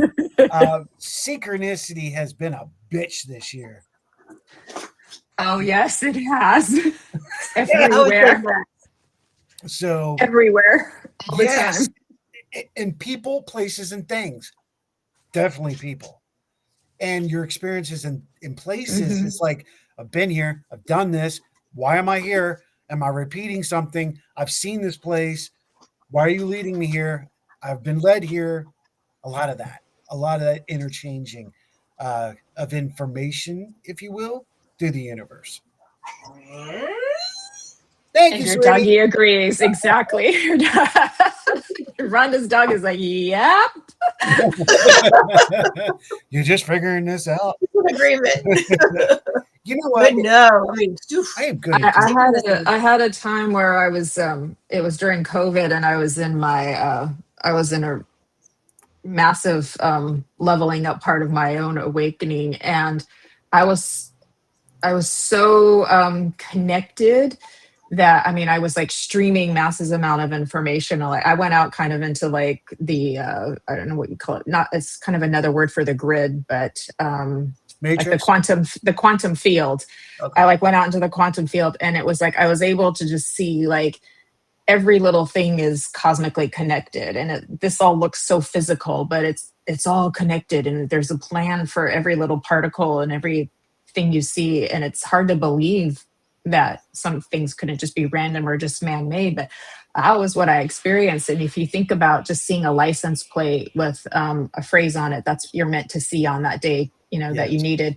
Synchronicity has been a bitch this year. Oh, yes, it has. Everywhere. So everywhere. All the time. And people, places, and things. Definitely people. And your experiences in places, it's like, I've been here, I've done this. Why am I here? Am I repeating something? I've seen this place. Why are you leading me here? I've been led here. A lot of that interchanging of information, if you will, through the universe. Thank you, your sweetie. doggy agrees. Exactly. Rhonda's dog is like, yep. You're just figuring this out. Agreement. You know what? But no, I mean, I am good. I had a time where I was it was during COVID and I was in my I was in a massive leveling up part of my own awakening, and I was so connected that I was like streaming massive amount of information. Like I went out kind of into like the I don't know what you call it. Not it's kind of another word for the grid, but like the quantum field. Okay. I like went out into the quantum field, and it was like I was able to just see like every little thing is cosmically connected, and this all looks so physical, but it's all connected, and there's a plan for every little particle and everything you see, and it's hard to believe that some things couldn't just be random or just man-made, but that was what I experienced. And if you think about just seeing a license plate with a phrase on it, that's you're meant to see on that day, that you needed,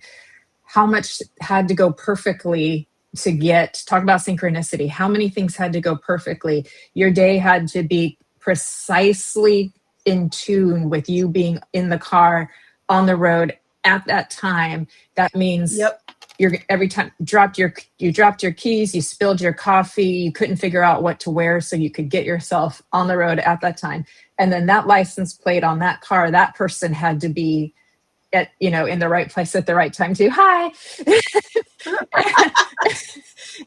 how much had to go perfectly to get, talk about synchronicity, how many things had to go perfectly. Your day had to be precisely in tune with you being in the car on the road at that time. That means Yep. you're every time you dropped your keys, you spilled your coffee, you couldn't figure out what to wear so you could get yourself on the road at that time. And then that license plate on that car, that person had to be at, in the right place at the right time too. Hi.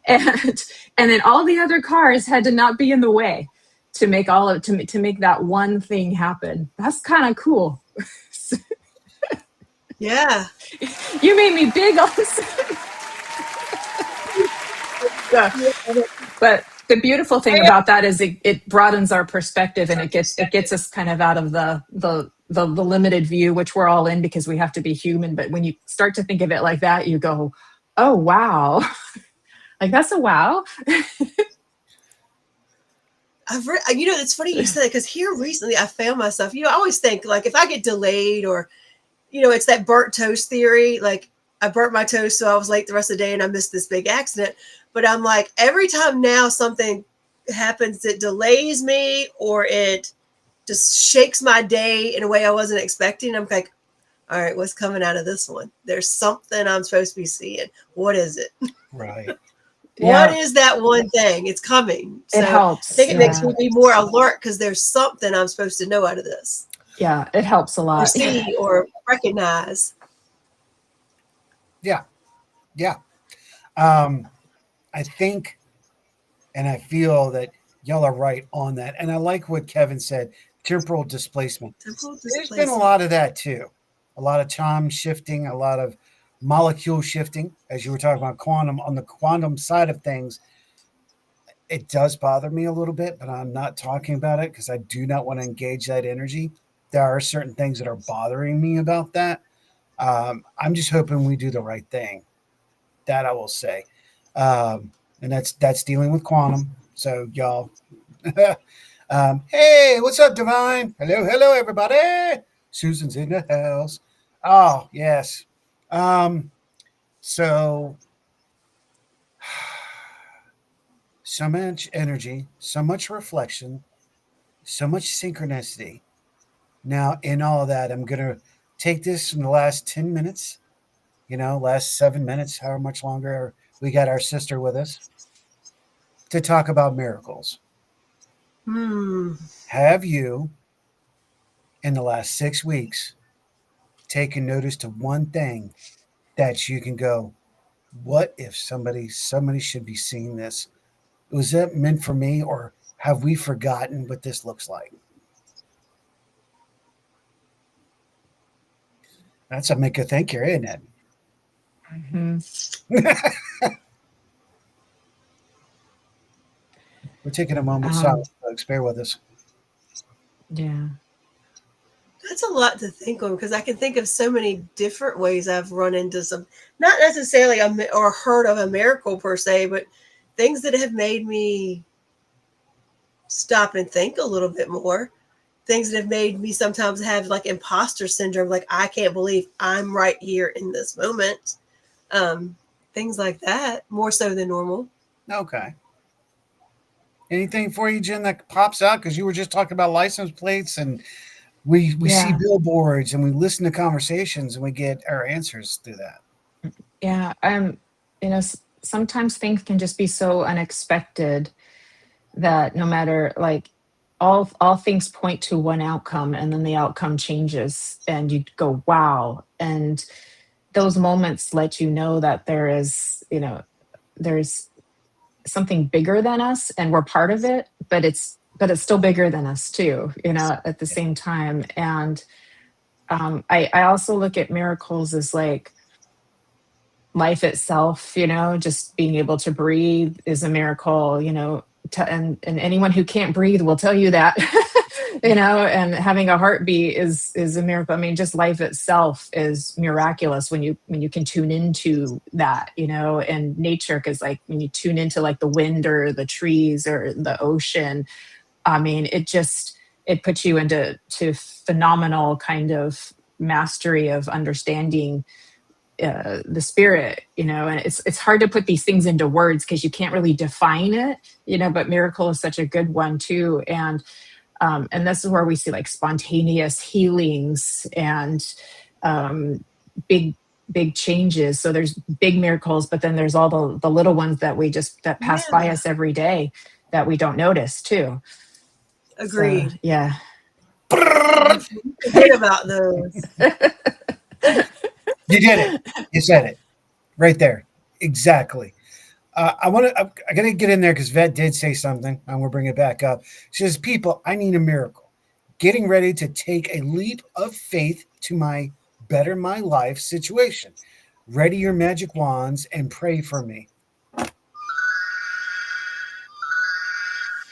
and then all the other cars had to not be in the way to make to make that one thing happen. That's kind of cool. Yeah. You made me big on this. Yeah. But the beautiful thing about that is it broadens our perspective, and it gets us kind of out of the limited view, which we're all in because we have to be human. But when you start to think of it like that, you go, oh wow. Like, that's a wow. It's funny you said that, because here recently I found myself, I always think, like, if I get delayed, or, it's that burnt toast theory. Like, I burnt my toast, so I was late the rest of the day and I missed this big accident. But I'm like, every time now something happens that delays me, or it just shakes my day in a way I wasn't expecting, I'm like, all right, what's coming out of this one? There's something I'm supposed to be seeing. What is it? Right. What is that one thing? It's coming. So it helps. I think it makes me be more alert, because there's something I'm supposed to know out of this. Yeah, it helps a lot. Or see or recognize. Yeah. Yeah. I think, and I feel that y'all are right on that. And I like what Kevin said, temporal displacement. There's been a lot of that too. A lot of time shifting, a lot of molecule shifting, as you were talking about quantum. On the quantum side of things, it does bother me a little bit, but I'm not talking about it because I do not want to engage that energy. There are certain things that are bothering me about that. I'm just hoping we do the right thing. That I will say. And that's dealing with quantum. So y'all, hey, what's up, Divine? Hello, everybody. Susan's in the house. Oh, yes. So much energy, so much reflection, so much synchronicity. Now, in all that, I'm going to take this in the last 10 minutes, last 7 minutes, however much longer we got our sister with us, to talk about miracles. Have you, in the last 6 weeks, taken notice to one thing that you can go, what if somebody should be seeing this? Was that meant for me, or have we forgotten what this looks like? That's a make a thinker, isn't it? Mm-hmm. We're taking a moment silence, folks. Bear with us. Yeah. That's a lot to think on, because I can think of so many different ways I've run into some, not necessarily or heard of a miracle per se, but things that have made me stop and think a little bit more. Things that have made me sometimes have like imposter syndrome, like I can't believe I'm right here in this moment. Things like that, more so than normal. Okay. Anything for you, Jen, that pops out? Because you were just talking about license plates, and we see billboards, and we listen to conversations, and we get our answers through that. Yeah. Sometimes things can just be so unexpected that no matter, like, all things point to one outcome, and then the outcome changes and you go, wow. And those moments let you know that there's something bigger than us, and we're part of it, but it's still bigger than us too, at the same time. And I also look at miracles as like life itself, just being able to breathe is a miracle, and anyone who can't breathe will tell you that. And having a heartbeat is a miracle. I mean, just life itself is miraculous when you can tune into that, and nature. Because like when you tune into like the wind or the trees or the ocean, I mean, it puts you into phenomenal kind of mastery of understanding the spirit, and it's hard to put these things into words because you can't really define it, but miracle is such a good one too. And this is where we see like spontaneous healings and big changes. So there's big miracles, but then there's all the little ones that pass by us every day that we don't notice too. Agreed. So, yeah. Forget about those. You did it. You said it right there. Exactly. I got to get in there because Vet did say something. I'm going to bring it back up. She says, people, I need a miracle. Getting ready to take a leap of faith to better my life situation. Ready your magic wands and pray for me.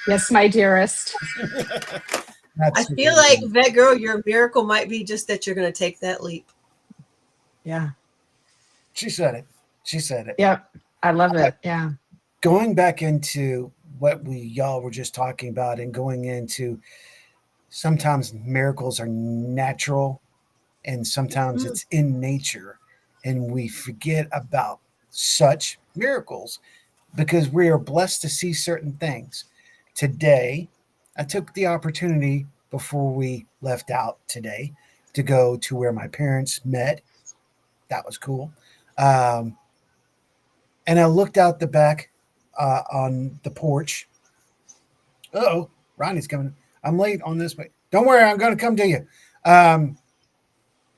Yes, my dearest. I feel like, Vet Girl, your miracle might be just that you're going to take that leap. Yeah. She said it. She said it. Yep. I love it. Yeah. Going back into what y'all were just talking about and going into sometimes miracles are natural and sometimes it's in nature, and we forget about such miracles because we are blessed to see certain things. Today, I took the opportunity before we left out today to go to where my parents met. That was cool. And I looked out the back on the porch. Uh-oh, Ronnie's coming. I'm late on this, but don't worry, I'm going to come to you.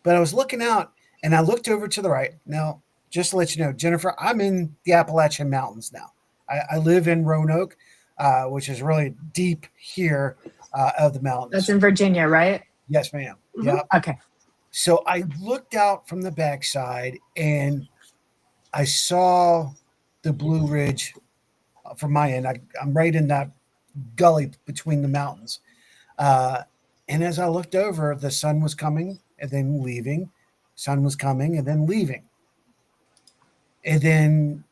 But I was looking out, and I looked over to the right. Now, just to let you know, Jennifer, I'm in the Appalachian Mountains now. I live in Roanoke, which is really deep here of the mountains. That's in Virginia, right? Yes, ma'am. Mm-hmm. Yeah. Okay. So I looked out from the backside, and I saw the Blue Ridge from my end. I'm right in that gully between the mountains. And as I looked over, the sun was coming and then leaving. Sun was coming and then leaving. And then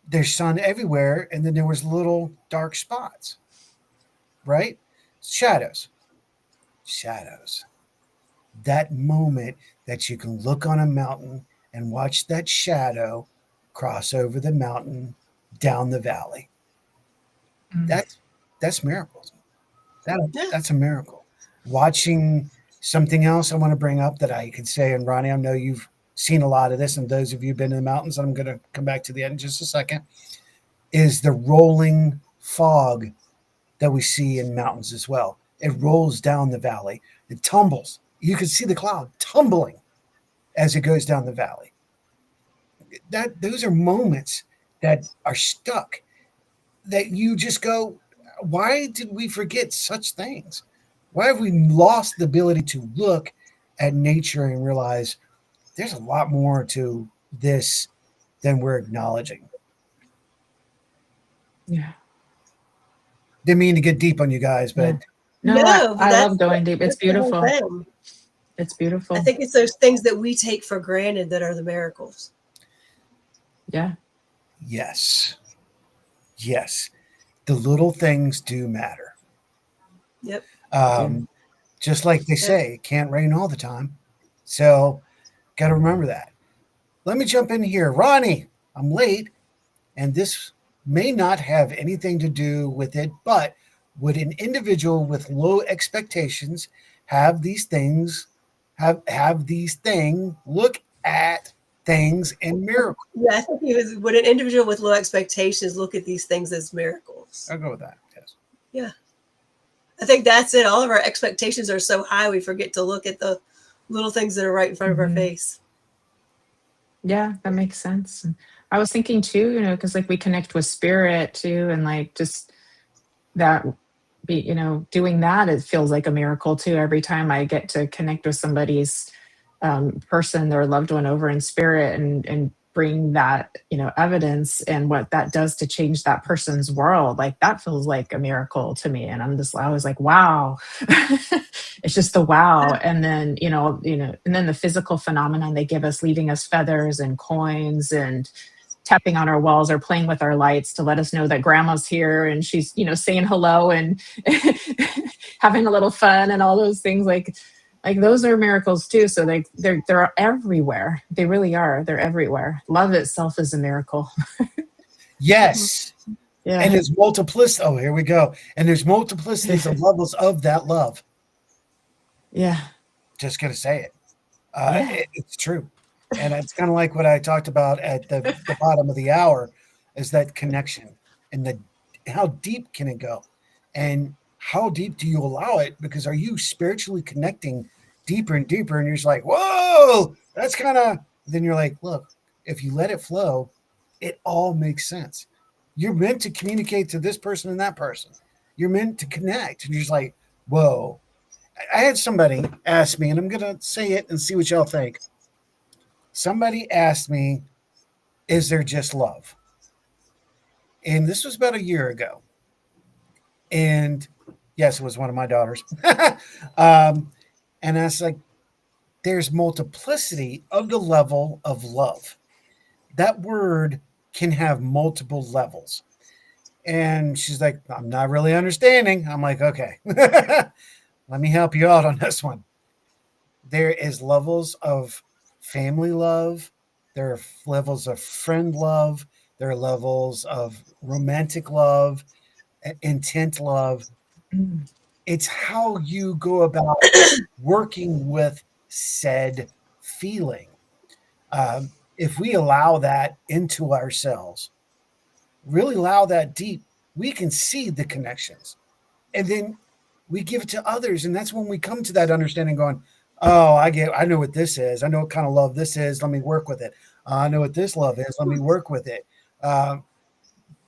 there's sun everywhere. And then there was little dark spots, right? Shadows. That moment that you can look on a mountain and watch that shadow cross over the mountain down the valley. That's miracles. That's a miracle. Watching something else I want to bring up that I could say, and Ronnie, I know you've seen a lot of this, and those of you who've been in the mountains, I'm going to come back to the end in just a second, is the rolling fog that we see in mountains as well. It rolls down the valley. It tumbles. You can see the cloud tumbling as it goes down the valley. Those are moments that are stuck that you just go, why did we forget such things? Why have we lost the ability to look at nature and realize there's a lot more to this than we're acknowledging? Yeah. Didn't mean to get deep on you guys, but no, I love going deep. It's beautiful. It's beautiful. I think it's those things that we take for granted that are the miracles. Yeah. Yes. The little things do matter. Yep. Just like they say, it can't rain all the time. So got to remember that. Let me jump in here. Ronnie, I'm late, and this may not have anything to do with it, but would an individual with low expectations have these things look at things and miracles? Yeah, I think would an individual with low expectations look at these things as miracles? I'll go with that. Yes. Yeah. I think that's it. All of our expectations are so high, we forget to look at the little things that are right in front of our face. Yeah, that makes sense. And I was thinking too, because like we connect with spirit too, and like just that doing that, it feels like a miracle too. Every time I get to connect with somebody's person, their loved one over in spirit and bring that, evidence and what that does to change that person's world, like that feels like a miracle to me. And I was like, wow, it's just the wow. And then, and then the physical phenomenon they give us, leaving us feathers and coins and tapping on our walls or playing with our lights to let us know that grandma's here and she's, saying hello and having a little fun and all those things. Like Like those are miracles too. So they're everywhere. They really are. They're everywhere. Love itself is a miracle. Yes. Yeah. And there's multiplicity. Oh, here we go. And there's multiplicities of levels of that love. Yeah. Just gonna say it. Yeah. It's true. And it's kind of like what I talked about at the bottom of the hour is that connection and how deep can it go? And how deep do you allow it? Because are you spiritually connecting deeper and deeper? And you're just like, whoa, that's kind of, then you're like, look, if you let it flow, it all makes sense. You're meant to communicate to this person and that person. You're meant to connect. And you're just like, whoa. I had somebody ask me, and I'm going to say it and see what y'all think. Somebody asked me, is there just love? And this was about a year ago. And yes, it was one of my daughters. And I was like, there's multiplicity of the level of love. That word can have multiple levels. And she's like, I'm not really understanding. I'm like, okay, let me help you out on this one. There is levels of family love. There are levels of friend love. There are levels of romantic love, intent love. Mm. It's how you go about working with said feeling. If we allow that into ourselves, really allow that deep, we can see the connections. And then we give it to others. And that's when we come to that understanding going, oh, I know what this is. I know what kind of love this is. Let me work with it. I know what this love is. Let me work with it. I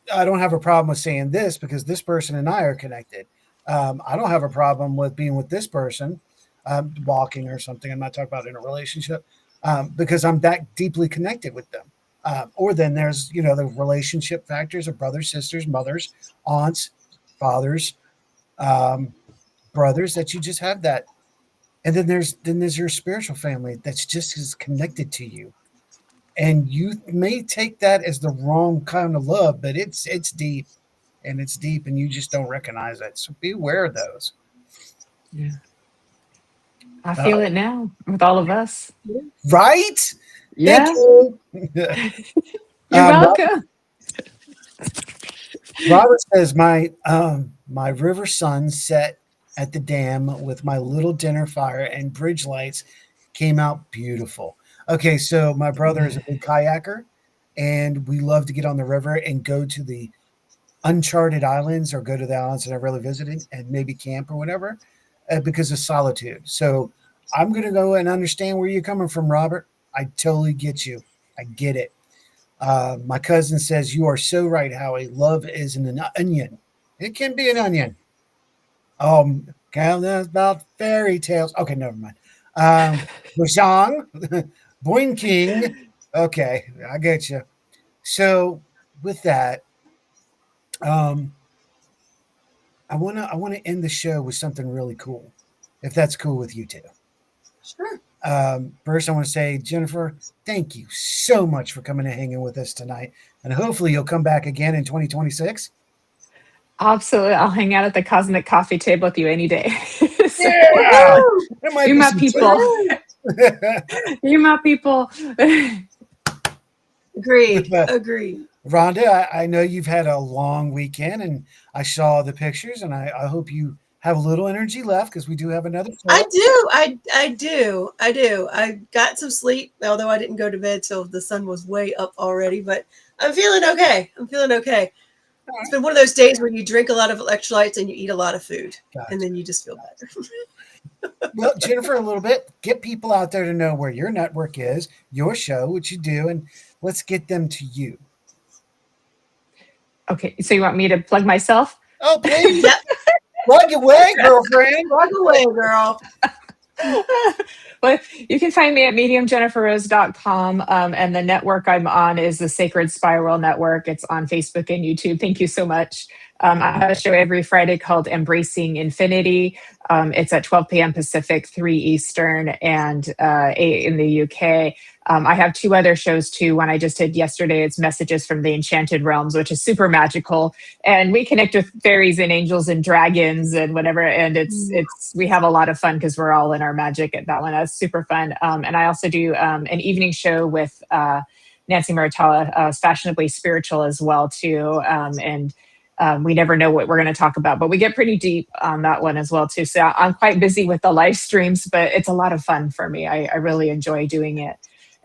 don't have a problem with saying this because this person and I are connected. I don't have a problem with being with this person, walking or something. I'm not talking about in a relationship because I'm that deeply connected with them. Or then there's, the relationship factors of brothers, sisters, mothers, aunts, fathers, brothers that you just have that. And then there's your spiritual family that's just as connected to you. And you may take that as the wrong kind of love, but it's deep and it's deep and you just don't recognize it. So be aware of those. Yeah. I feel it now with all of us. Right? Yeah. Thank you. You're welcome. Robert says my river sun set at the dam with my little dinner fire and bridge lights came out beautiful. Okay, so my brother is a big kayaker, and we love to get on the river and go to the uncharted islands or go to the islands that I really visited and maybe camp or whatever because of solitude. So I'm going to go and understand where you're coming from, Robert. I totally get you. I get it. My cousin says, you are so right, Howie. Love is an onion. It can be an onion. That's about fairy tales. Okay, never mind. Bujang, Boinking. Okay, I get you. So with that, I wanna end the show with something really cool, if that's cool with you two. Sure. First, I want to say, Jennifer, thank you so much for coming and hanging with us tonight, and hopefully you'll come back again in 2026. Absolutely. I'll hang out at the Cosmic Coffee Table with you any day. So, Yeah, there might you be my some people. You my people. Agreed. Agreed. Rhonda, I know you've had a long weekend, and I saw the pictures, and I hope you have a little energy left because we do have another show. I do. I do. I do. I got some sleep, although I didn't go to bed till the sun was way up already, but I'm feeling okay. I'm feeling okay. It's been one of those days where you drink a lot of electrolytes and you eat a lot of food, and then you just feel better. Well, Jennifer, a little bit. Get people out there to know where your network is, your show, what you do, and let's get them to you. Okay, so you want me to plug myself? Oh, please. Yep. Plug away, girlfriend. Plug away, girl. Well, you can find me at mediumjenniferrose.com. And the network I'm on is the Sacred Spiral Network. It's on Facebook and YouTube. Thank you so much. I have a show every Friday called Embracing Infinity. It's at 12 p.m. Pacific, 3 Eastern, and 8 in the UK. I have 2 other shows too. One I just did yesterday. It's Messages from the Enchanted Realms, which is super magical, and we connect with fairies and angels and dragons and whatever. And it's we have a lot of fun because we're all in our magic at that one. That's super fun. And I also do an evening show with Nancy Maritella, Fashionably Spiritual as well too. And we never know what we're going to talk about, but we get pretty deep on that one as well too. So I'm quite busy with the live streams, but it's a lot of fun for me. I really enjoy doing it.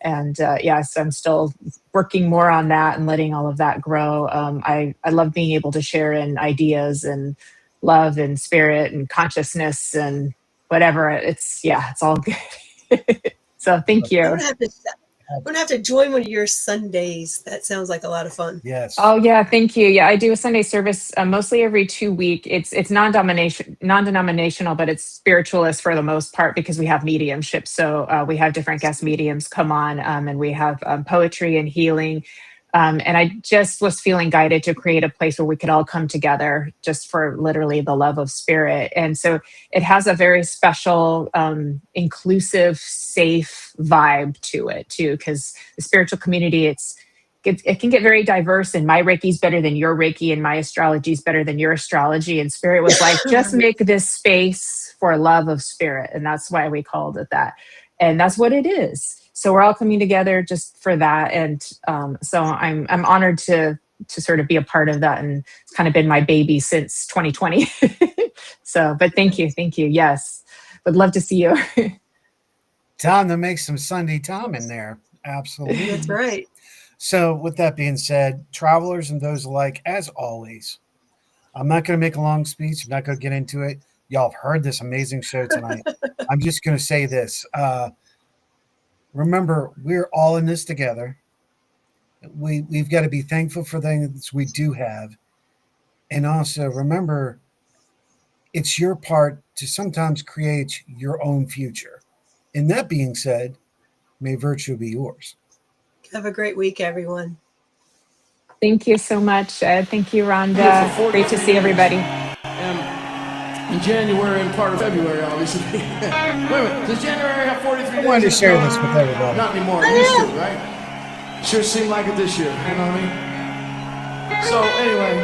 And yes, I'm still working more on that and letting all of that grow. I love being able to share in ideas and love and spirit and consciousness and whatever. It's all good. So thank you. I'm gonna have to join one of your Sundays. That sounds like a lot of fun. Yes. Oh yeah, thank you. Yeah, I do a Sunday service mostly every 2 week. It's non-denominational, but it's spiritualist for the most part because we have mediumship. So we have different guest mediums come on, and we have poetry and healing. And I just was feeling guided to create a place where we could all come together just for literally the love of spirit. And so it has a very special, inclusive, safe vibe to it too, because the spiritual community, it can get very diverse, and my Reiki is better than your Reiki and my astrology is better than your astrology. And spirit was like, just make this space for love of spirit. And that's why we called it that. And that's what it is. So we're all coming together just for that. And so I'm honored to sort of be a part of that. And it's kind of been my baby since 2020. So, but thank you. Yes. Would love to see you. Time to make some Sunday time in there. Absolutely. That's right. So with that being said, travelers and those alike, as always, I'm not going to make a long speech. I'm not going to get into it. Y'all have heard this amazing show tonight. I'm just going to say this. Remember, we're all in this together. We've got to be thankful for things we do have. And also remember, it's your part to sometimes create your own future. And that being said, may virtue be yours. Have a great week, everyone. Thank you so much. Thank you, Rhonda. Great to see everybody. In January and part of February, obviously. Wait a minute, does January have 43 days? I wanted to share this with everybody. Not anymore. It used to, right? Sure seemed like it this year. You know what I mean? So anyway,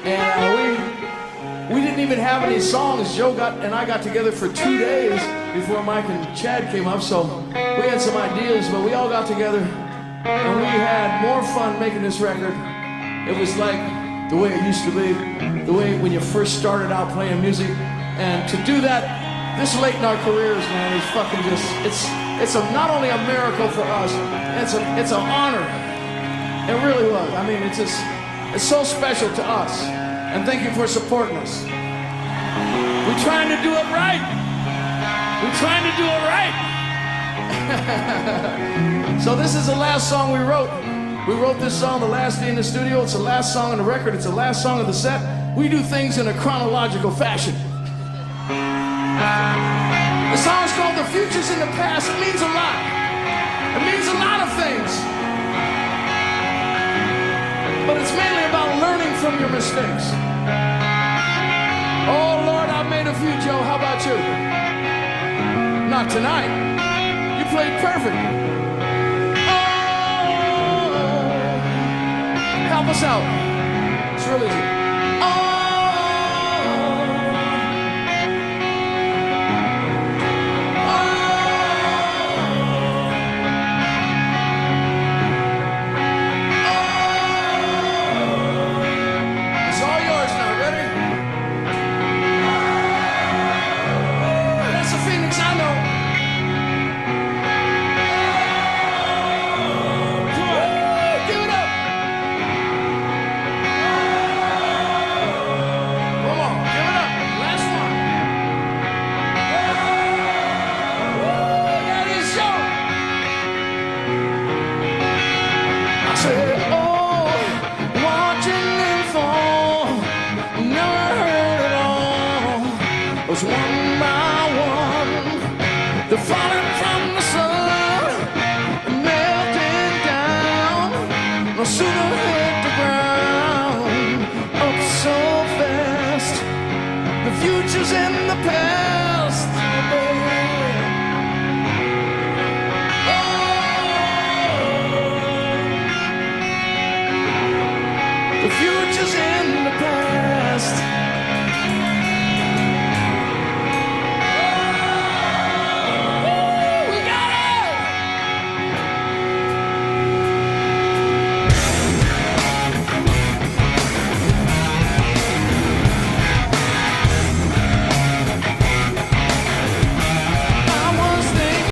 and we didn't even have any songs. Joe and I got together for 2 days before Mike and Chad came up. So we had some ideas, but we all got together and we had more fun making this record. It was like the way it used to be, the way when you first started out playing music. And to do that this late in our careers, man, is fucking just, it's not only a miracle for us, it's an honor. It really was. I mean, it's so special to us. And thank you for supporting us. We're trying to do it right. We're trying to do it right. So this is the last song we wrote. We wrote this song the last day in the studio. It's the last song on the record. It's the last song of the set. We do things in a chronological fashion. The song's called The Future's in the Past. It means a lot. It means a lot of things. But it's mainly about learning from your mistakes. Oh, Lord, I've made a few, Joe. How about you? Not tonight. You played perfect. Help us out. It's real easy. It's all yours now. Ready? That's a Phoenix, I know. One